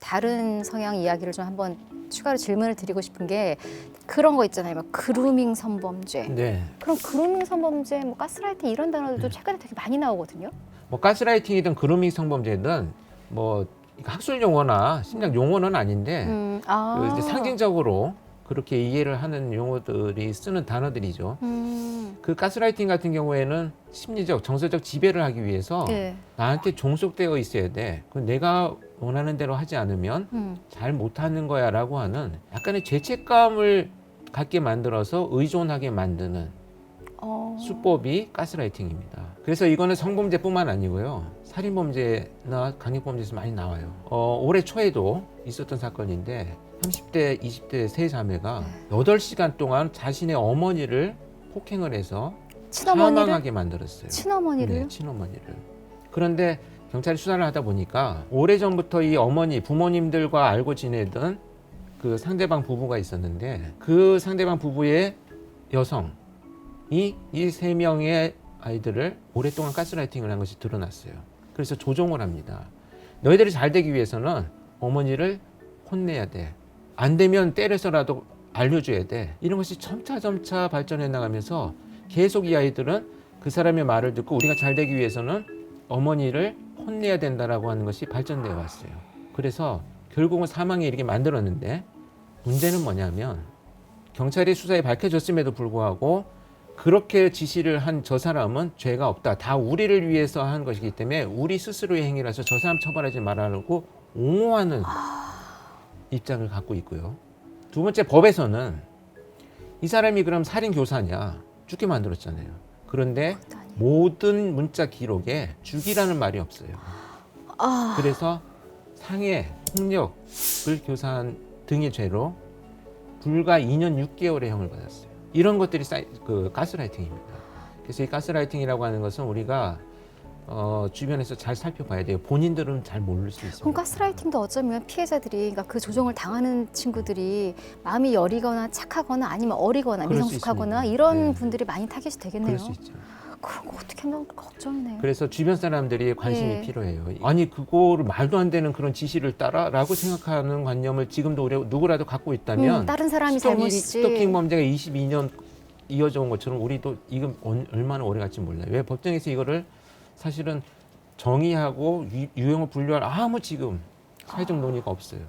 다른 성향 이야기를 좀 한번 추가로 질문을 드리고 싶은 게 그런 거 있잖아요. 막 그루밍 성범죄. 네. 그럼 그루밍 성범죄, 뭐 가스라이팅 이런 단어들도 최근에 되게 많이 나오거든요. 뭐 가스라이팅이든 그루밍 성범죄든 뭐 학술 용어나 심리학 용어는 아닌데 그 이제 상징적으로 그렇게 이해를 하는 용어들이 쓰는 단어들이죠. 그 가스라이팅 같은 경우에는 심리적, 정서적 지배를 하기 위해서 네. 나한테 종속되어 있어야 돼. 그 내가 원하는 대로 하지 않으면 잘 못하는 거야라고 하는 약간의 죄책감을 갖게 만들어서 의존하게 만드는 수법이 가스라이팅입니다. 그래서 이거는 성범죄뿐만 아니고요. 살인범죄나 강력범죄에서 많이 나와요. 올해 초에도 있었던 사건인데 30대, 20대 세 자매가 8시간 동안 자신의 어머니를 폭행을 해서 사망하게 만들었어요. 친어머니를? 네, 친어머니를. 그런데 경찰이 수사를 하다 보니까 오래전부터 이 어머니, 부모님들과 알고 지내던 그 상대방 부부가 있었는데 그 상대방 부부의 여성이 이 세 명의 아이들을 오랫동안 가스라이팅을 한 것이 드러났어요. 그래서 조종을 합니다. 너희들이 잘 되기 위해서는 어머니를 혼내야 돼. 안 되면 때려서라도 알려줘야 돼. 이런 것이 점차 발전해 나가면서 계속 이 아이들은 그 사람의 말을 듣고 우리가 잘 되기 위해서는 어머니를 혼내야 된다라고 하는 것이 발전되어 왔어요. 그래서 결국은 사망에 이르게 만들었는데 문제는 뭐냐면 경찰의 수사에 밝혀졌음에도 불구하고 그렇게 지시를 한 저 사람은 죄가 없다. 다 우리를 위해서 한 것이기 때문에 우리 스스로의 행위라서 저 사람 처벌하지 말라고 옹호하는 입장을 갖고 있고요. 두 번째, 법에서는 이 사람이 그럼 살인 교사냐 죽게 만들었잖아요. 그런데 모든 문자 기록에 죽이라는 말이 없어요. 그래서 상해, 폭력을 교사한 등의 죄로 불과 2년 6개월의 형을 받았어요. 이런 것들이 그 가스라이팅입니다. 그래서 이 가스라이팅이라고 하는 것은 우리가 주변에서 잘 살펴봐야 돼요. 본인들은 잘 모를 수 있습니다. 그럼 가스라이팅도 어쩌면 피해자들이, 그러니까 그 조종을 당하는 친구들이 마음이 여리거나 착하거나 아니면 어리거나 그럴 수 미성숙하거나 있습니다. 이런 네. 분들이 많이 타겟이 되겠네요. 그럴 수 있죠. 그런 거 어떻게 하면 걱정이네요. 그래서 주변 사람들이 관심이 예. 필요해요. 아니 그거를 말도 안 되는 그런 지시를 따라라고 생각하는 관념을 지금도 우리 누구라도 갖고 있다면 다른 사람이 잘못이지. 스토킹 범죄가 22년 이어져 온 것처럼 우리도 이건 얼마나 오래 갈지 몰라요. 왜 법정에서 이거를 사실은 정의하고 유형을 분류할 아무 지금 사회적 논의가 없어요.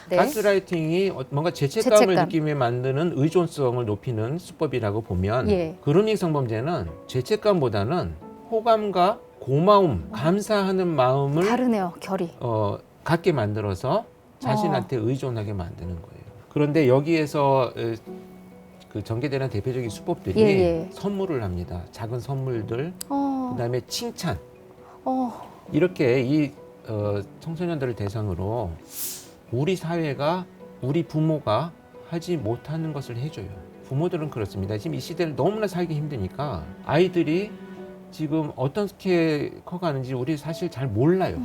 네. 가스라이팅이 뭔가 죄책감을 죄책감. 느끼게 만드는 의존성을 높이는 수법이라고 보면 예. 그루밍 성범죄는 죄책감보다는 호감과 고마움, 감사하는 마음을 다르네요, 결이. 갖게 만들어서 자신한테 의존하게 만드는 거예요. 그런데 여기에서 그 전개되는 대표적인 수법들이 예. 선물을 합니다. 작은 선물들, 그다음에 칭찬. 이렇게 이 청소년들을 대상으로 우리 사회가 우리 부모가 하지 못하는 것을 해줘요. 부모들은 그렇습니다. 지금 이 시대를 너무나 살기 힘드니까 아이들이 지금 어떻게 커가는지 우리 사실 잘 몰라요.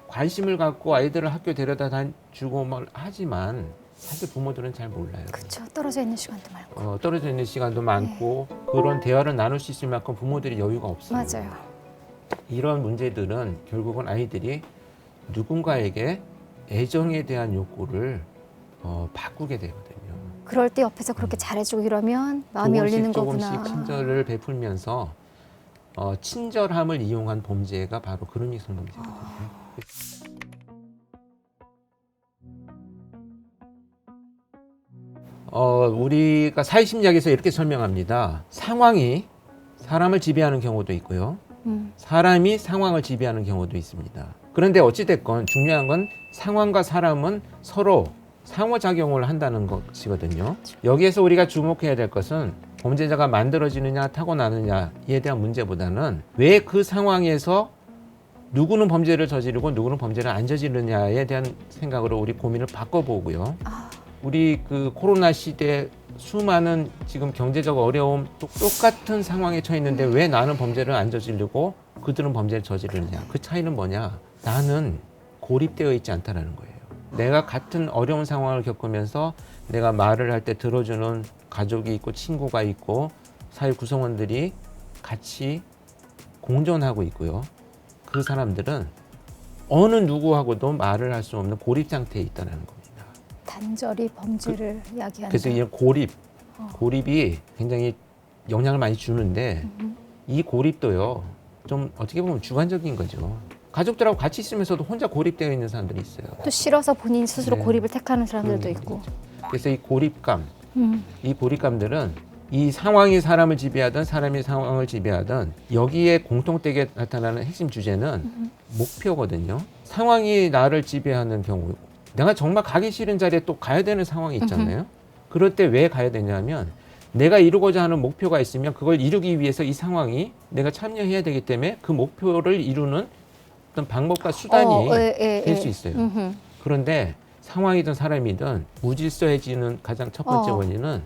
관심을 갖고 아이들을 학교 데려다 주고 막 하지만 사실 부모들은 잘 몰라요. 그렇죠. 떨어져 있는 시간도 많고. 떨어져 있는 시간도 많고 그런 대화를 나눌 수 있을 만큼 부모들이 여유가 없어요. 맞아요. 이런 문제들은 결국은 아이들이 누군가에게 애정에 대한 욕구를 바꾸게 되거든요. 그럴 때 옆에서 그렇게 잘해주고 이러면 마음이 열리는 거구나. 조금씩 친절을 베풀면서 친절함을 이용한 범죄가 바로 그루밍 성범죄거든요. 우리가 사회심리학에서 이렇게 설명합니다. 상황이 사람을 지배하는 경우도 있고요. 사람이 상황을 지배하는 경우도 있습니다. 그런데 어찌됐건 중요한 건 상황과 사람은 서로 상호작용을 한다는 것이거든요. 여기에서 우리가 주목해야 될 것은 범죄자가 만들어지느냐 타고나느냐에 대한 문제보다는 왜 그 상황에서 누구는 범죄를 저지르고 누구는 범죄를 안 저지르느냐에 대한 생각으로 우리 고민을 바꿔보고요. 우리 그 코로나 시대 수많은 지금 경제적 어려움 똑같은 상황에 처해 있는데 왜 나는 범죄를 안 저지르고 그들은 범죄를 저지르느냐. 그 차이는 뭐냐. 나는 고립되어 있지 않다라는 거예요. 내가 같은 어려운 상황을 겪으면서 내가 말을 할 때 들어주는 가족이 있고 친구가 있고 사회 구성원들이 같이 공존하고 있고요. 그 사람들은 어느 누구하고도 말을 할 수 없는 고립 상태에 있다는 겁니다. 단절이 범죄를 야기한다. 그래서 이 고립이 굉장히 영향을 많이 주는데 이 고립도요 좀 어떻게 보면 주관적인 거죠. 가족들하고 같이 있으면서도 혼자 고립되어 있는 사람들이 있어요. 또 싫어서 본인 스스로 네. 고립을 택하는 사람들도 그런 있고. 그래서 이 고립감, 음. 이 고립감들은 이 상황이 사람을 지배하든 사람이 상황을 지배하든 여기에 공통되게 나타나는 핵심 주제는 목표거든요. 상황이 나를 지배하는 경우 내가 정말 가기 싫은 자리에 또 가야 되는 상황이 있잖아요. 그럴 때 왜 가야 되냐면 내가 이루고자 하는 목표가 있으면 그걸 이루기 위해서 이 상황이 내가 참여해야 되기 때문에 그 목표를 이루는 어떤 방법과 수단이 될 수 있어요. 음흠. 그런데 상황이든 사람이든 무질서해지는 가장 첫 번째 어. 원인은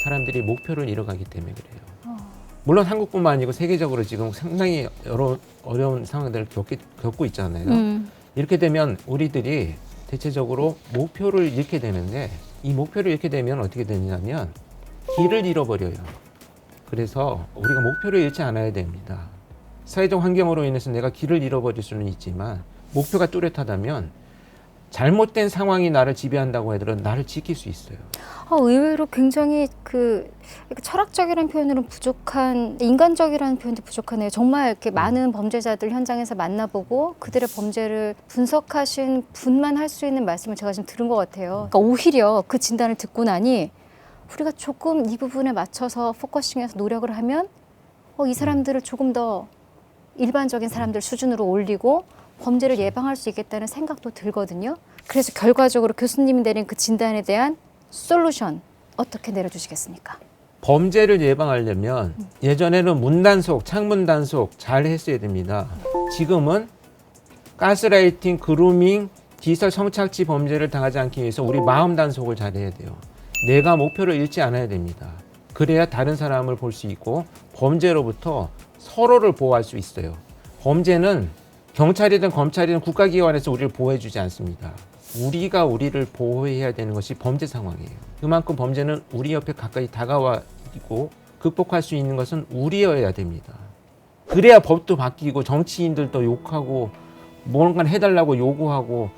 사람들이 목표를 잃어가기 때문에 그래요. 물론 한국뿐만 아니고 세계적으로 지금 상당히 여러 어려운 상황들을 겪고 있잖아요. 이렇게 되면 우리들이 대체적으로 목표를 잃게 되는데 이 목표를 잃게 되면 어떻게 되냐면 길을 잃어버려요. 그래서 우리가 목표를 잃지 않아야 됩니다. 사회적 환경으로 인해서 내가 길을 잃어버릴 수는 있지만 목표가 뚜렷하다면 잘못된 상황이 나를 지배한다고 하더라도 나를 지킬 수 있어요. 의외로 굉장히 그 철학적이라는 표현으로는 부족한, 인간적이라는 표현도 부족하네요. 정말 이렇게 많은 범죄자들 현장에서 만나보고 그들의 범죄를 분석하신 분만 할 수 있는 말씀을 제가 지금 들은 것 같아요. 그러니까 오히려 그 진단을 듣고 나니 우리가 조금 이 부분에 맞춰서 포커싱해서 노력을 하면 이 사람들을 조금 더 일반적인 사람들 수준으로 올리고 범죄를 예방할 수 있겠다는 생각도 들거든요. 그래서 결과적으로 교수님이 내린 그 진단에 대한 솔루션 어떻게 내려주시겠습니까? 범죄를 예방하려면 예전에는 문단속, 창문단속 잘 했어야 됩니다. 지금은 가스라이팅, 그루밍, 디지털 성착취 범죄를 당하지 않기 위해서 우리 마음 단속을 잘해야 돼요. 내가 목표를 잃지 않아야 됩니다. 그래야 다른 사람을 볼 수 있고 범죄로부터 서로를 보호할 수 있어요. 범죄는 경찰이든 검찰이든 국가기관에서 우리를 보호해주지 않습니다. 우리가 우리를 보호해야 되는 것이 범죄 상황이에요. 그만큼 범죄는 우리 옆에 가까이 다가와 있고 극복할 수 있는 것은 우리여야 됩니다. 그래야 법도 바뀌고 정치인들도 욕하고 뭔가 해달라고 요구하고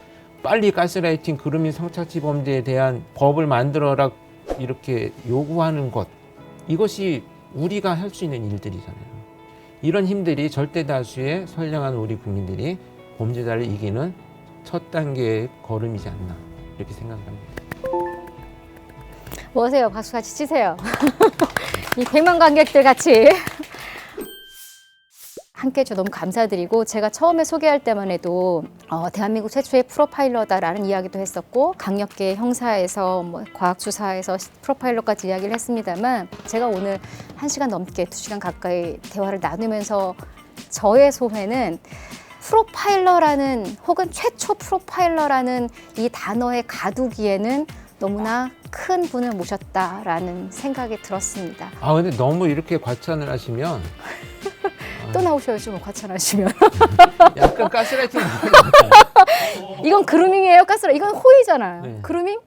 빨리 가스라이팅, 그루밍, 성착취 범죄에 대한 법을 만들어라 이렇게 요구하는 것, 이것이 우리가 할 수 있는 일들이잖아요. 이런 힘들이 절대 다수의 선량한 우리 국민들이 범죄자를 이기는 첫 단계의 걸음이지 않나 이렇게 생각합니다. 뭐 하세요? 박수 같이 치세요. 이 100만 관객들 같이 함께 해주셔서 너무 감사드리고, 제가 처음에 소개할 때만 해도 대한민국 최초의 프로파일러다라는 이야기도 했었고 강력계 형사에서 뭐 과학수사에서 프로파일러까지 이야기를 했습니다만, 제가 오늘 1시간 넘게 2시간 가까이 대화를 나누면서 저의 소회는 프로파일러라는 혹은 최초 프로파일러라는 이 단어의 가두기에는 너무나 큰 분을 모셨다라는 생각이 들었습니다. 근데 너무 이렇게 과찬을 하시면 또 나오셔야죠, 뭐 과찬하시면. 약간 가스라이팅 이건 그루밍이에요, 가스라. 이건 호의잖아요. 네. 그루밍?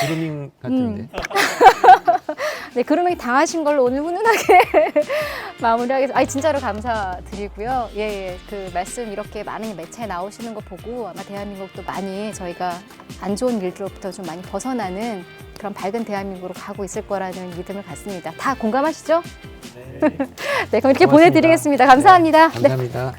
그루밍 같은데. 네, 그루밍 당하신 걸로 오늘 훈훈하게 마무리하겠습니다. 진짜로 감사드리고요. 예, 그 말씀 이렇게 많은 매체에 나오시는 거 보고 아마 대한민국도 많이 저희가 안 좋은 일들로부터 좀 많이 벗어나는 그런 밝은 대한민국으로 가고 있을 거라는 믿음을 갖습니다. 다 공감하시죠? 네, 그럼 이렇게 고맙습니다. 보내드리겠습니다. 감사합니다. 네, 감사합니다.